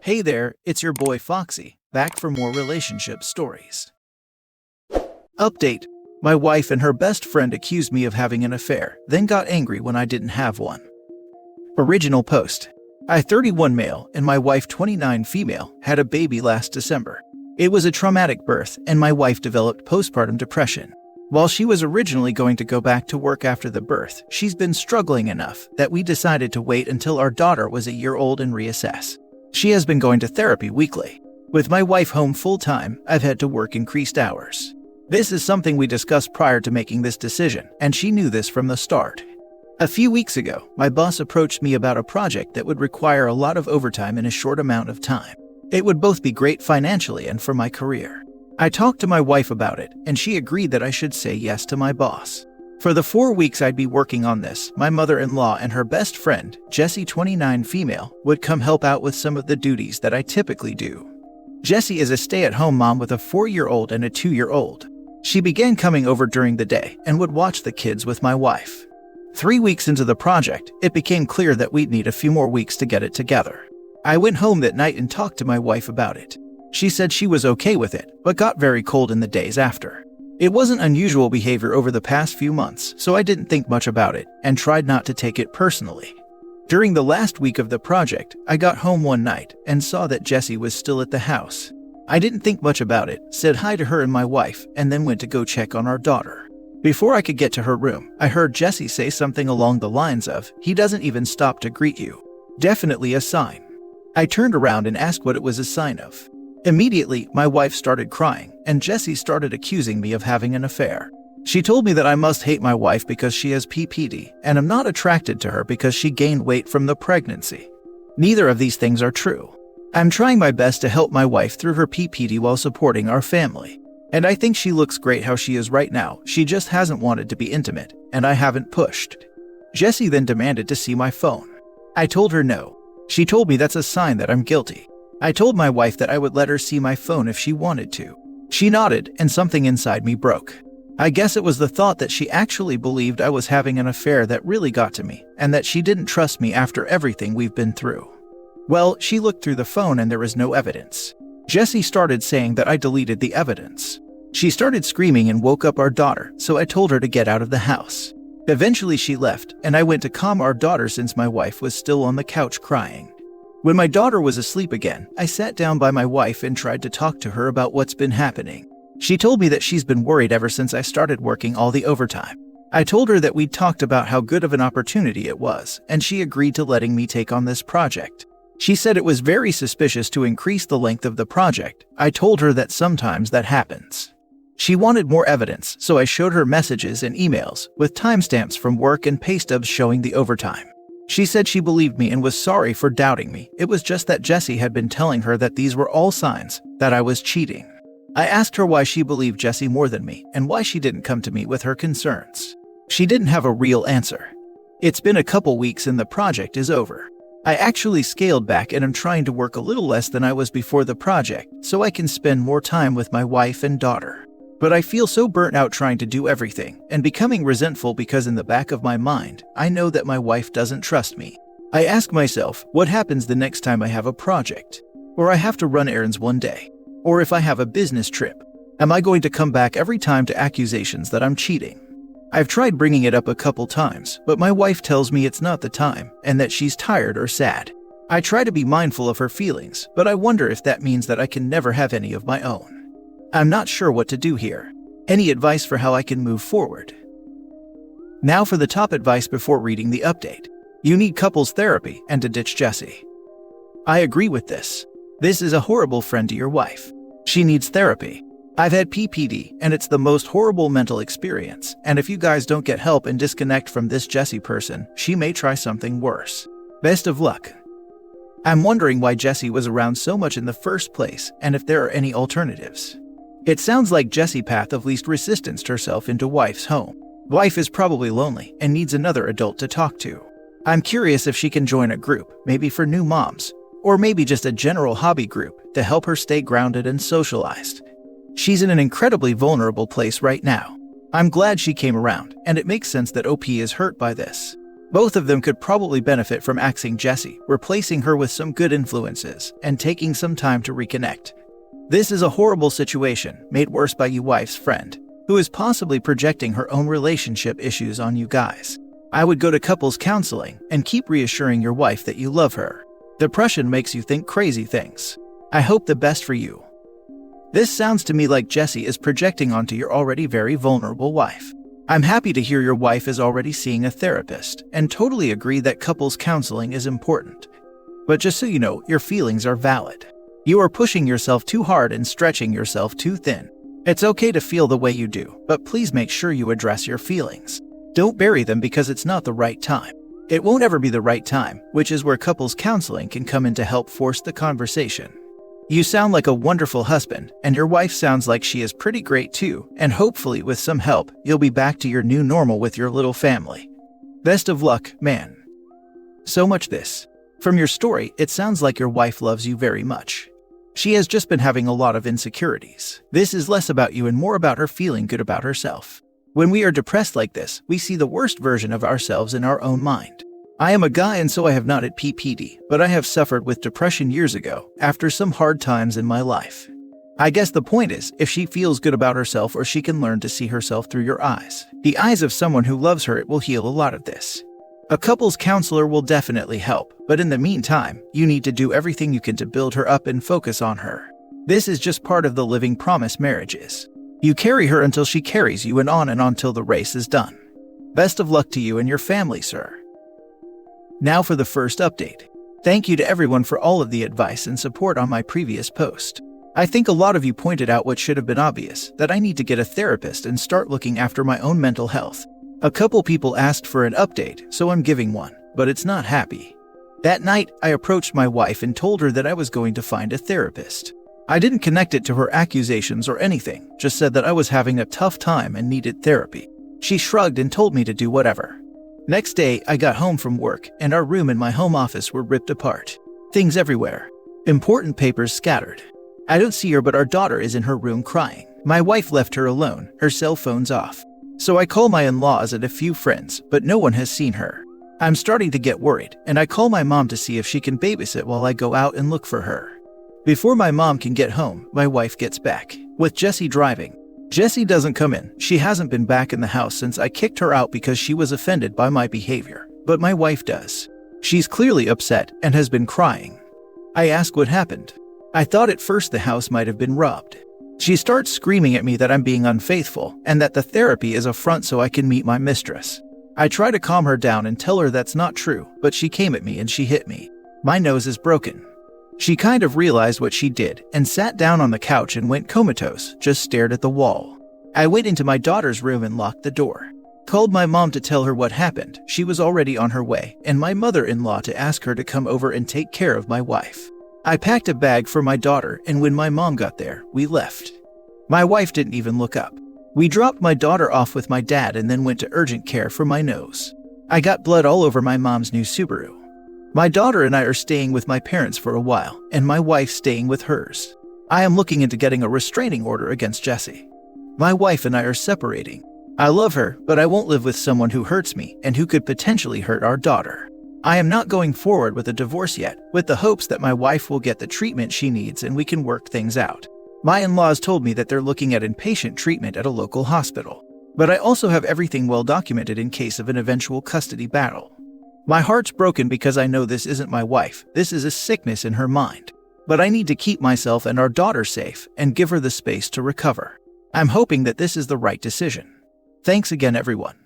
Hey there, it's your boy Foxy, back for more relationship stories. Update. My wife and her best friend accused me of having an affair, then got angry when I didn't have one. Original post. I 31 male and my wife 29 female had a baby last December. It was a traumatic birth and my wife developed postpartum depression. While she was originally going to go back to work after the birth, she's been struggling enough that we decided to wait until our daughter was a year old and reassess. She has been going to therapy weekly. With my wife home full-time, I've had to work increased hours. This is something we discussed prior to making this decision, and she knew this from the start. A few weeks ago, my boss approached me about a project that would require a lot of overtime in a short amount of time. It would both be great financially and for my career. I talked to my wife about it, and she agreed that I should say yes to my boss. For the 4 weeks I'd be working on this, my mother-in-law and her best friend, Jessie 29 female, would come help out with some of the duties that I typically do. Jessie is a stay-at-home mom with a 4-year-old and a 2-year-old. She began coming over during the day and would watch the kids with my wife. 3 weeks into the project, it became clear that we'd need a few more weeks to get it together. I went home that night and talked to my wife about it. She said she was okay with it, but got very cold in the days after. It wasn't unusual behavior over the past few months, so I didn't think much about it and tried not to take it personally. During the last week of the project, I got home one night and saw that Jessie was still at the house. I didn't think much about it, said hi to her and my wife, and then went to go check on our daughter. Before I could get to her room, I heard Jessie say something along the lines of, "He doesn't even stop to greet you." Definitely a sign. I turned around and asked what it was a sign of. Immediately, my wife started crying, and Jessie started accusing me of having an affair. She told me that I must hate my wife because she has PPD, and I'm not attracted to her because she gained weight from the pregnancy. Neither of these things are true. I'm trying my best to help my wife through her PPD while supporting our family. And I think she looks great how she is right now, she just hasn't wanted to be intimate, and I haven't pushed. Jessie then demanded to see my phone. I told her no. She told me that's a sign that I'm guilty. I told my wife that I would let her see my phone if she wanted to. She nodded, and something inside me broke. I guess it was the thought that she actually believed I was having an affair that really got to me, and that she didn't trust me after everything we've been through. Well, she looked through the phone and there was no evidence. Jessie started saying that I deleted the evidence. She started screaming and woke up our daughter, so I told her to get out of the house. Eventually she left, and I went to calm our daughter since my wife was still on the couch crying. When my daughter was asleep again, I sat down by my wife and tried to talk to her about what's been happening. She told me that she's been worried ever since I started working all the overtime. I told her that we'd talked about how good of an opportunity it was, and she agreed to letting me take on this project. She said it was very suspicious to increase the length of the project. I told her that sometimes that happens. She wanted more evidence, so I showed her messages and emails with timestamps from work and pay stubs showing the overtime. She said she believed me and was sorry for doubting me. It was just that Jessie had been telling her that these were all signs that I was cheating. I asked her why she believed Jessie more than me and why she didn't come to me with her concerns. She didn't have a real answer. It's been a couple weeks and the project is over. I actually scaled back and am trying to work a little less than I was before the project so I can spend more time with my wife and daughter. But I feel so burnt out trying to do everything and becoming resentful because in the back of my mind, I know that my wife doesn't trust me. I ask myself, what happens the next time I have a project? Or I have to run errands one day? Or if I have a business trip? Am I going to come back every time to accusations that I'm cheating? I've tried bringing it up a couple times, but my wife tells me it's not the time and that she's tired or sad. I try to be mindful of her feelings, but I wonder if that means that I can never have any of my own. I'm not sure what to do here. Any advice for how I can move forward? Now for the top advice before reading the update. You need couples therapy and to ditch Jessie. I agree with this. This is a horrible friend to your wife. She needs therapy. I've had PPD, and it's the most horrible mental experience, and if you guys don't get help and disconnect from this Jessie person, she may try something worse. Best of luck. I'm wondering why Jessie was around so much in the first place, and if there are any alternatives. It sounds like Jessie path of least resistance herself into wife's home. Wife is probably lonely and needs another adult to talk to. I'm curious if she can join a group, maybe for new moms, or maybe just a general hobby group to help her stay grounded and socialized. She's in an incredibly vulnerable place right now. I'm glad she came around, and it makes sense that OP is hurt by this. Both of them could probably benefit from axing Jessie, replacing her with some good influences, and taking some time to reconnect. This is a horrible situation, made worse by your wife's friend, who is possibly projecting her own relationship issues on you guys. I would go to couples counseling and keep reassuring your wife that you love her. Depression makes you think crazy things. I hope the best for you. This sounds to me like Jessie is projecting onto your already very vulnerable wife. I'm happy to hear your wife is already seeing a therapist and totally agree that couples counseling is important. But just so you know, your feelings are valid. You are pushing yourself too hard and stretching yourself too thin. It's okay to feel the way you do, but please make sure you address your feelings. Don't bury them because it's not the right time. It won't ever be the right time, which is where couples counseling can come in to help force the conversation. You sound like a wonderful husband, and your wife sounds like she is pretty great too, and hopefully with some help, you'll be back to your new normal with your little family. Best of luck, man. So much this. From your story, it sounds like your wife loves you very much. She has just been having a lot of insecurities. This is less about you and more about her feeling good about herself. When we are depressed like this, we see the worst version of ourselves in our own mind. I am a guy and so I have not had PPD, but I have suffered with depression years ago, after some hard times in my life. I guess the point is, if she feels good about herself or she can learn to see herself through your eyes, the eyes of someone who loves her, it will heal a lot of this. A couples counselor will definitely help, but in the meantime, you need to do everything you can to build her up and focus on her. This is just part of the living promise marriage is. You carry her until she carries you and on till the race is done. Best of luck to you and your family, sir. Now for the first update. Thank you to everyone for all of the advice and support on my previous post. I think a lot of you pointed out what should have been obvious, that I need to get a therapist and start looking after my own mental health. A couple people asked for an update, so I'm giving one, but it's not happy. That night, I approached my wife and told her that I was going to find a therapist. I didn't connect it to her accusations or anything, just said that I was having a tough time and needed therapy. She shrugged and told me to do whatever. Next day, I got home from work, and our room and my home office were ripped apart. Things everywhere. Important papers scattered. I don't see her, but our daughter is in her room crying. My wife left her alone, her cell phone's off. So I call my in-laws and a few friends, but no one has seen her. I'm starting to get worried, and I call my mom to see if she can babysit while I go out and look for her. Before my mom can get home, my wife gets back, with Jessie driving. Jessie doesn't come in. She hasn't been back in the house since I kicked her out because she was offended by my behavior, but my wife does. She's clearly upset and has been crying. I ask what happened. I thought at first the house might have been robbed. She starts screaming at me that I'm being unfaithful and that the therapy is a front so I can meet my mistress. I try to calm her down and tell her that's not true, but she came at me and she hit me. My nose is broken. She kind of realized what she did and sat down on the couch and went comatose, just stared at the wall. I went into my daughter's room and locked the door. Called my mom to tell her what happened. She was already on her way, and my mother-in-law to ask her to come over and take care of my wife. I packed a bag for my daughter, and when my mom got there, we left. My wife didn't even look up. We dropped my daughter off with my dad and then went to urgent care for my nose. I got blood all over my mom's new Subaru. My daughter and I are staying with my parents for a while, and my wife's staying with hers. I am looking into getting a restraining order against Jessie. My wife and I are separating. I love her, but I won't live with someone who hurts me and who could potentially hurt our daughter. I am not going forward with a divorce yet, with the hopes that my wife will get the treatment she needs and we can work things out. My in-laws told me that they're looking at inpatient treatment at a local hospital. But I also have everything well documented in case of an eventual custody battle. My heart's broken because I know this isn't my wife, this is a sickness in her mind. But I need to keep myself and our daughter safe and give her the space to recover. I'm hoping that this is the right decision. Thanks again, everyone.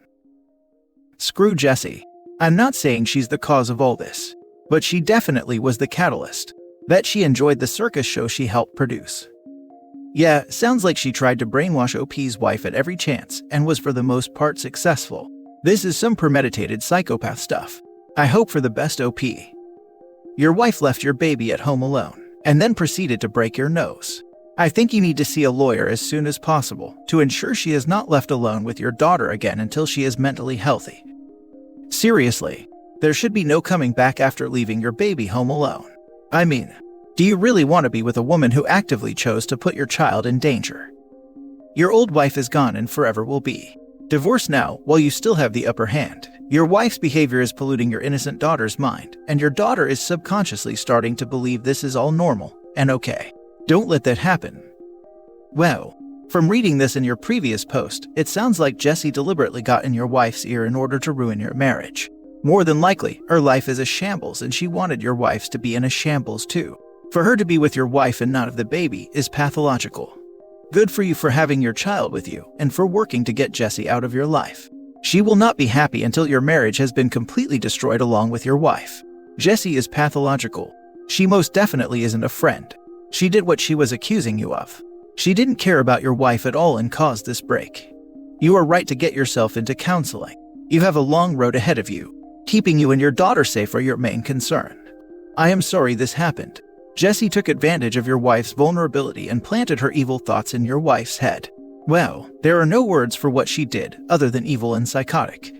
Screw Jessie. I'm not saying she's the cause of all this, but she definitely was the catalyst. Bet she enjoyed the circus show she helped produce. Yeah, sounds like she tried to brainwash OP's wife at every chance and was for the most part successful. This is some premeditated psychopath stuff. I hope for the best, OP. Your wife left your baby at home alone and then proceeded to break your nose. I think you need to see a lawyer as soon as possible to ensure she is not left alone with your daughter again until she is mentally healthy. Seriously, there should be no coming back after leaving your baby home alone. I mean, do you really want to be with a woman who actively chose to put your child in danger? Your old wife is gone and forever will be. Divorce now while you still have the upper hand. Your wife's behavior is polluting your innocent daughter's mind, and your daughter is subconsciously starting to believe this is all normal and okay. Don't let that happen. Well, from reading this in your previous post, it sounds like Jessie deliberately got in your wife's ear in order to ruin your marriage. More than likely, her life is a shambles and she wanted your wife's to be in a shambles too. For her to be with your wife and not of the baby is pathological. Good for you for having your child with you and for working to get Jessie out of your life. She will not be happy until your marriage has been completely destroyed along with your wife. Jessie is pathological. She most definitely isn't a friend. She did what she was accusing you of. She didn't care about your wife at all and caused this break. You are right to get yourself into counseling. You have a long road ahead of you. Keeping you and your daughter safe are your main concern. I am sorry this happened. Jessie took advantage of your wife's vulnerability and planted her evil thoughts in your wife's head. Well, there are no words for what she did other than evil and psychotic.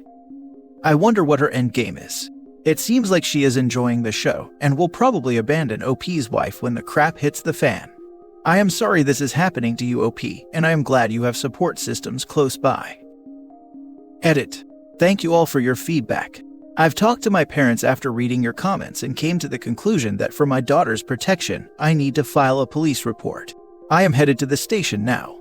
I wonder what her end game is. It seems like she is enjoying the show and will probably abandon OP's wife when the crap hits the fan. I am sorry this is happening to you, OP, and I am glad you have support systems close by. Edit. Thank you all for your feedback. I've talked to my parents after reading your comments and came to the conclusion that for my daughter's protection, I need to file a police report. I am headed to the station now.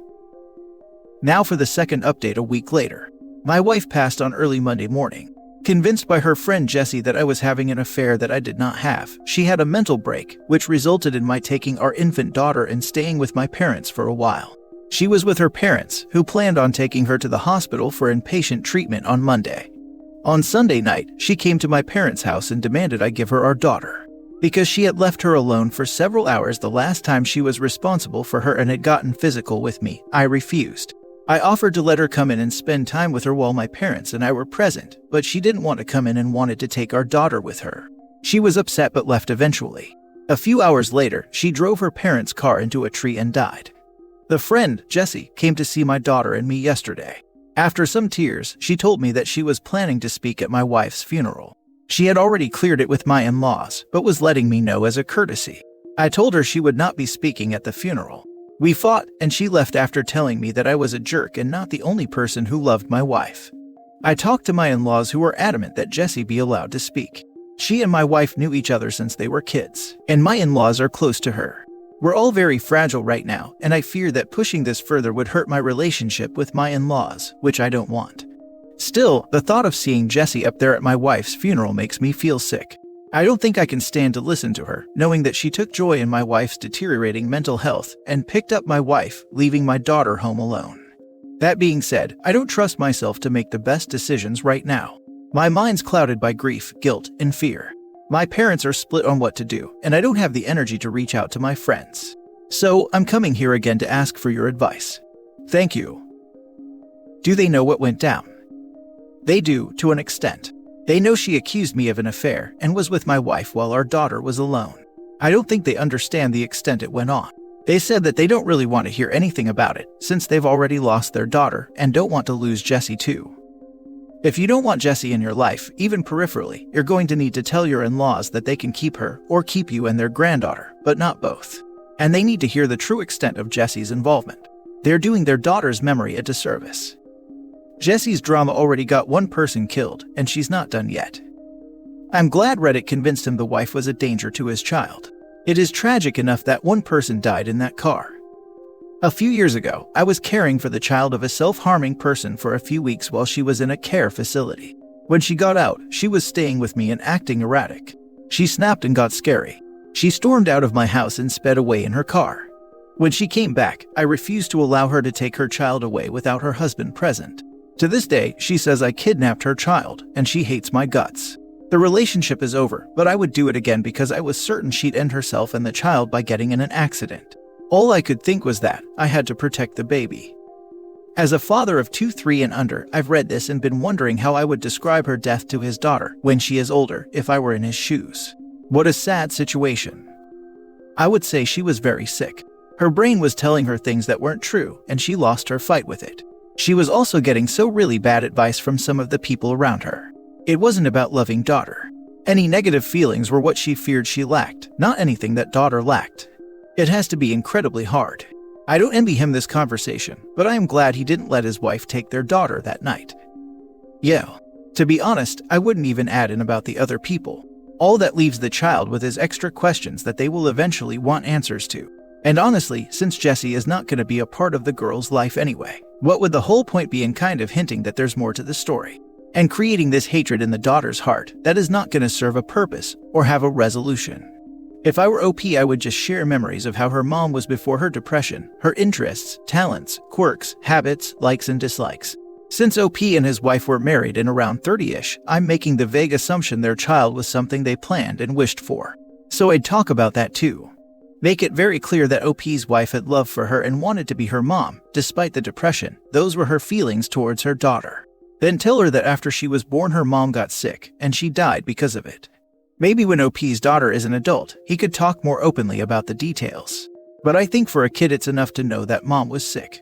Now for the second update a week later. My wife passed on early Monday morning. Convinced by her friend Jessie that I was having an affair that I did not have, she had a mental break, which resulted in my taking our infant daughter and staying with my parents for a while. She was with her parents, who planned on taking her to the hospital for inpatient treatment on Monday. On Sunday night, she came to my parents' house and demanded I give her our daughter. Because she had left her alone for several hours the last time she was responsible for her and had gotten physical with me, I refused. I offered to let her come in and spend time with her while my parents and I were present, but she didn't want to come in and wanted to take our daughter with her. She was upset but left eventually. A few hours later, she drove her parents' car into a tree and died. The friend, Jessie, came to see my daughter and me yesterday. After some tears, she told me that she was planning to speak at my wife's funeral. She had already cleared it with my in-laws, but was letting me know as a courtesy. I told her she would not be speaking at the funeral. We fought, and she left after telling me that I was a jerk and not the only person who loved my wife. I talked to my in-laws who were adamant that Jessie be allowed to speak. She and my wife knew each other since they were kids, and my in-laws are close to her. We're all very fragile right now, and I fear that pushing this further would hurt my relationship with my in-laws, which I don't want. Still, the thought of seeing Jessie up there at my wife's funeral makes me feel sick. I don't think I can stand to listen to her, knowing that she took joy in my wife's deteriorating mental health and picked up my wife, leaving my daughter home alone. That being said, I don't trust myself to make the best decisions right now. My mind's clouded by grief, guilt, and fear. My parents are split on what to do, and I don't have the energy to reach out to my friends. So, I'm coming here again to ask for your advice. Thank you. Do they know what went down? They do, to an extent. They know she accused me of an affair and was with my wife while our daughter was alone. I don't think they understand the extent it went on. They said that they don't really want to hear anything about it, since they've already lost their daughter and don't want to lose Jessie too. If you don't want Jessie in your life, even peripherally, you're going to need to tell your in-laws that they can keep her or keep you and their granddaughter, but not both. And they need to hear the true extent of Jessie's involvement. They're doing their daughter's memory a disservice. Jessie's drama already got one person killed, and she's not done yet. I'm glad Reddit convinced him the wife was a danger to his child. It is tragic enough that one person died in that car. A few years ago, I was caring for the child of a self-harming person for a few weeks while she was in a care facility. When she got out, she was staying with me and acting erratic. She snapped and got scary. She stormed out of my house and sped away in her car. When she came back, I refused to allow her to take her child away without her husband present. To this day, she says I kidnapped her child, and she hates my guts. The relationship is over, but I would do it again because I was certain she'd end herself and the child by getting in an accident. All I could think was that I had to protect the baby. As a father of 2, 3 and under, I've read this and been wondering how I would describe her death to his daughter when she is older if I were in his shoes. What a sad situation. I would say she was very sick. Her brain was telling her things that weren't true, and she lost her fight with it. She was also getting so really bad advice from some of the people around her. It wasn't about loving daughter. Any negative feelings were what she feared she lacked, not anything that daughter lacked. It has to be incredibly hard. I don't envy him this conversation, but I am glad he didn't let his wife take their daughter that night. Yeah. To be honest, I wouldn't even add in about the other people. All that leaves the child with is extra questions that they will eventually want answers to. And honestly, since Jesse is not going to be a part of the girl's life anyway, what would the whole point be in kind of hinting that there's more to the story? And creating this hatred in the daughter's heart that is not going to serve a purpose or have a resolution. If I were OP, I would just share memories of how her mom was before her depression, her interests, talents, quirks, habits, likes and dislikes. Since OP and his wife were married in around 30-ish, I'm making the vague assumption their child was something they planned and wished for. So I'd talk about that too. Make it very clear that OP's wife had love for her and wanted to be her mom. Despite the depression, those were her feelings towards her daughter. Then tell her that after she was born her mom got sick, and she died because of it. Maybe when OP's daughter is an adult, he could talk more openly about the details. But I think for a kid it's enough to know that mom was sick.